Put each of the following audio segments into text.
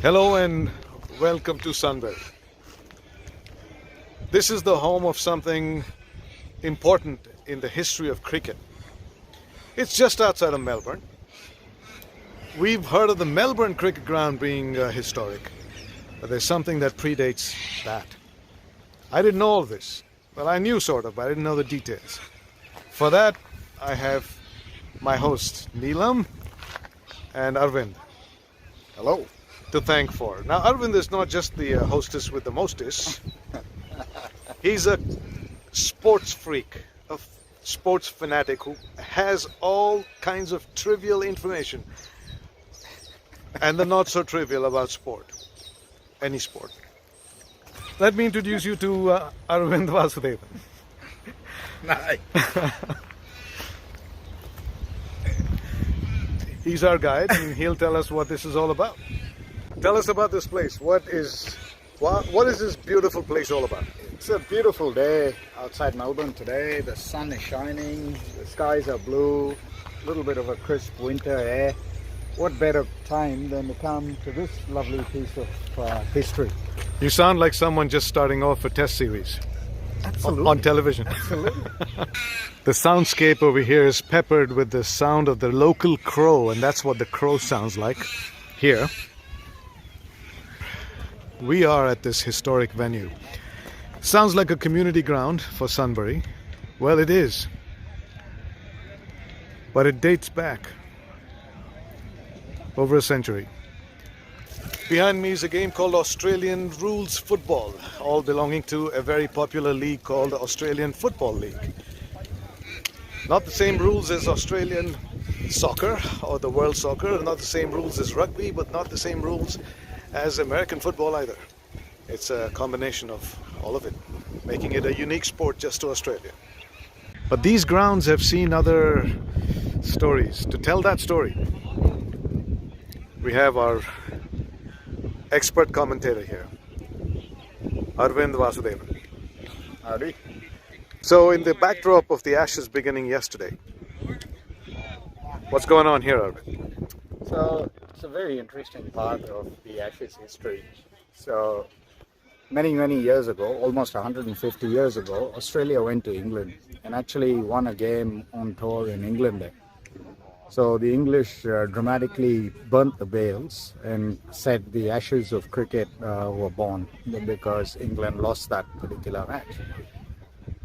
Hello and welcome to Sunbury. This is the home of something important in the history of cricket. It's just outside of Melbourne. We've heard of the Melbourne Cricket Ground being historic, but there's something that predates that. I didn't know all this. Well, I knew sort of, but I didn't know the details. For that, I have my hosts, Neelam and Arvind. Hello. To thank for. Now, Arvind is not just the hostess with the mostest. He's a sports freak, a sports fanatic who has all kinds of trivial information and the not so trivial about sport, any sport. Let me introduce you to Arvind Vasudevan. Nice. He's our guide and he'll tell us what this is all about. Tell us about this place. What is this beautiful place all about? It's a beautiful day outside Melbourne today. The sun is shining, the skies are blue, a little bit of a crisp winter air. What better time than to come to this lovely piece of history? You sound like someone just starting off a test series. Absolutely. On television. Absolutely. The soundscape over here is peppered with the sound of the local crow, and that's what the crow sounds like here. We are at this historic venue. Sounds like a community ground for Sunbury. Well, it is. But it dates back over a century. Behind me is a game called Australian Rules Football, all belonging to a very popular league called the Australian Football League. Not the same rules as Australian soccer or the world soccer, not the same rules as rugby, but not the same rules as American football either. It's a combination of all of it, making it a unique sport just to Australia. But these grounds have seen other stories. To tell that story, we have our expert commentator here, Arvind Vasudevan. Howdy. So in the backdrop of the Ashes beginning yesterday, what's going on here, Arvind? So it's a very interesting part of the Ashes history. So many years ago, almost 150 years ago, Australia went to England and actually won a game on tour in England there. So the English dramatically burnt the bales and said the Ashes of cricket were born because England lost that particular match.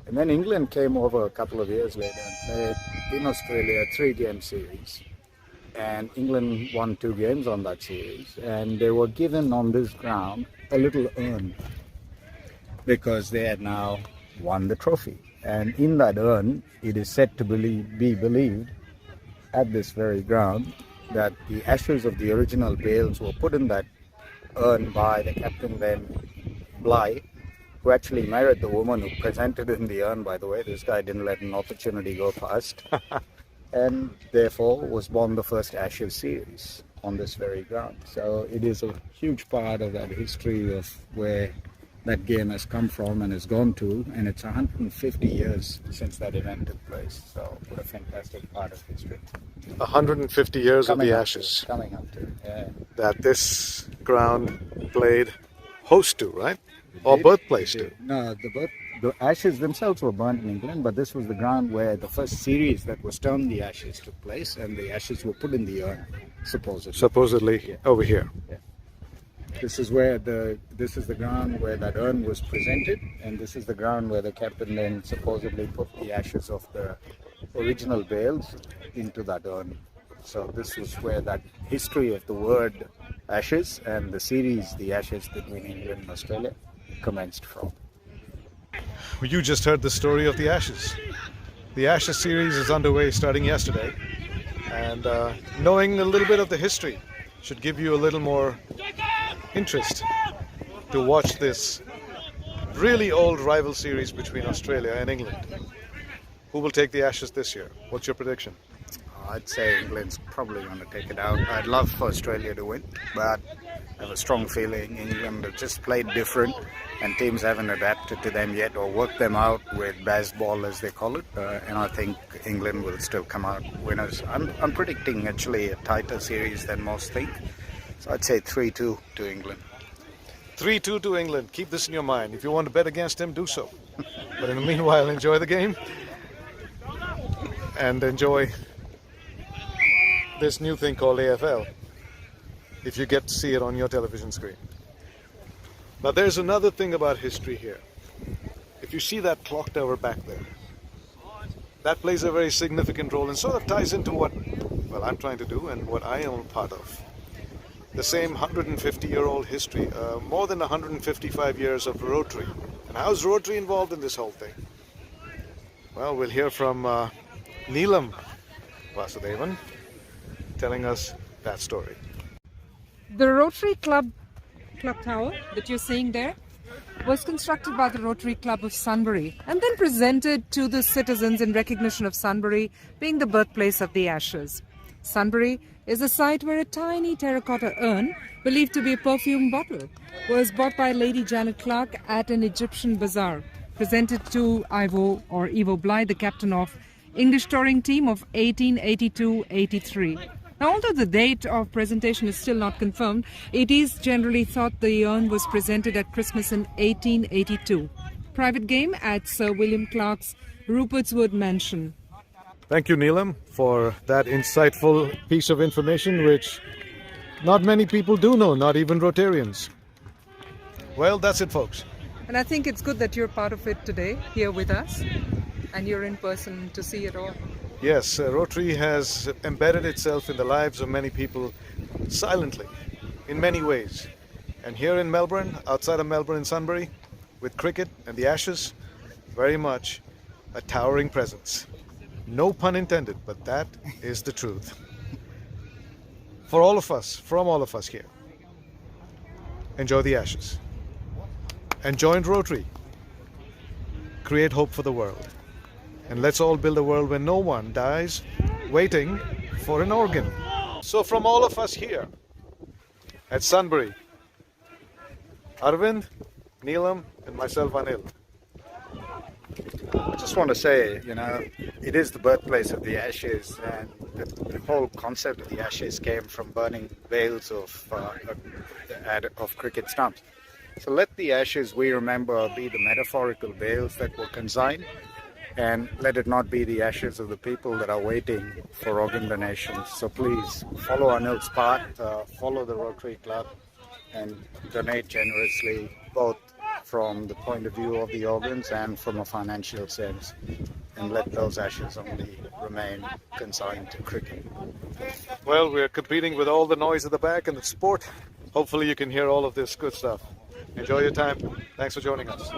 And then England came over a couple of years later and played in Australia a 3-game series. And England won 2 games on that series, and they were given on this ground a little urn because they had now won the trophy. And in that urn, it is said to be believed at this very ground that the ashes of the original bales were put in that urn by the captain then, Bligh, who actually married the woman who presented in the urn, by the way. This guy didn't let an opportunity go past. And therefore was born the first Ashes series on this very ground. So it is a huge part of that history of where that game has come from and has gone to, and it's 150 years since that event took place. So what a fantastic part of history. 150 years Coming of the up Ashes to, coming up to, yeah. that this ground played host to, right? Or birthplace to. No, the Ashes themselves were burnt in England, but this was the ground where the first series that was termed the Ashes took place, and the Ashes were put in the urn, supposedly. Supposedly over here. Yeah. This is the ground where that urn was presented, and this is the ground where the captain then supposedly put the ashes of the original bales into that urn. So this was where that history of the word Ashes and the series, the Ashes between England and Australia, commenced from. You just heard the story of the Ashes. The Ashes series is underway starting yesterday, and knowing a little bit of the history should give you a little more interest to watch this really old rival series between Australia and England. Who will take the Ashes this year? What's your prediction? I'd say England's probably going to take it out. I'd love for Australia to win, but I have a strong feeling England have just played different, and teams haven't adapted to them yet or worked them out with baseball, as they call it. And I think England will still come out winners. I'm predicting actually a tighter series than most think. So I'd say 3-2 to England. 3-2 to England. Keep this in your mind. If you want to bet against him, do so. But in the meanwhile, enjoy the game and enjoy this new thing called AFL, if you get to see it on your television screen. Now there's another thing about history here. If you see that clock tower back there, that plays a very significant role and sort of ties into what, well, I'm trying to do and what I am a part of. The same 150-year-old history, more than 155 years of Rotary. And how's Rotary involved in this whole thing? Well, we'll hear from Neelam Vasudevan telling us that story. The Rotary Club Tower that you're seeing there was constructed by the Rotary Club of Sunbury and then presented to the citizens in recognition of Sunbury being the birthplace of the Ashes. Sunbury is a site where a tiny terracotta urn, believed to be a perfume bottle, was bought by Lady Janet Clark at an Egyptian bazaar, presented to Ivo Blythe, the captain of English touring team of 1882-83. Now, although the date of presentation is still not confirmed, it is generally thought the urn was presented at Christmas in 1882. Private game at Sir William Clark's Rupert's Wood mansion. Thank you, Neelam, for that insightful piece of information which not many people do know, not even Rotarians. Well, that's it, folks. And I think it's good that you're part of it today, here with us, and you're in person to see it all. Yes, Rotary has embedded itself in the lives of many people silently, in many ways. And here in Melbourne, outside of Melbourne in Sunbury, with cricket and the Ashes, very much a towering presence. No pun intended, but that is the truth. For all of us, from all of us here, enjoy the Ashes. And join Rotary. Create hope for the world. And let's all build a world where no one dies waiting for an organ. So from all of us here at Sunbury, Arvind, Neelam, and myself, Anil. I just want to say, it is the birthplace of the Ashes, and the whole concept of the Ashes came from burning bales of cricket stumps. So let the Ashes we remember be the metaphorical bales that were consigned, and let it not be the ashes of the people that are waiting for organ donations. So please follow Anil's path, follow the Rotary Club, and donate generously, both from the point of view of the organs and from a financial sense, and let those ashes only remain consigned to cricket. Well, we're competing with all the noise at the back and the sport. Hopefully you can hear all of this good stuff. Enjoy your time. Thanks for joining us.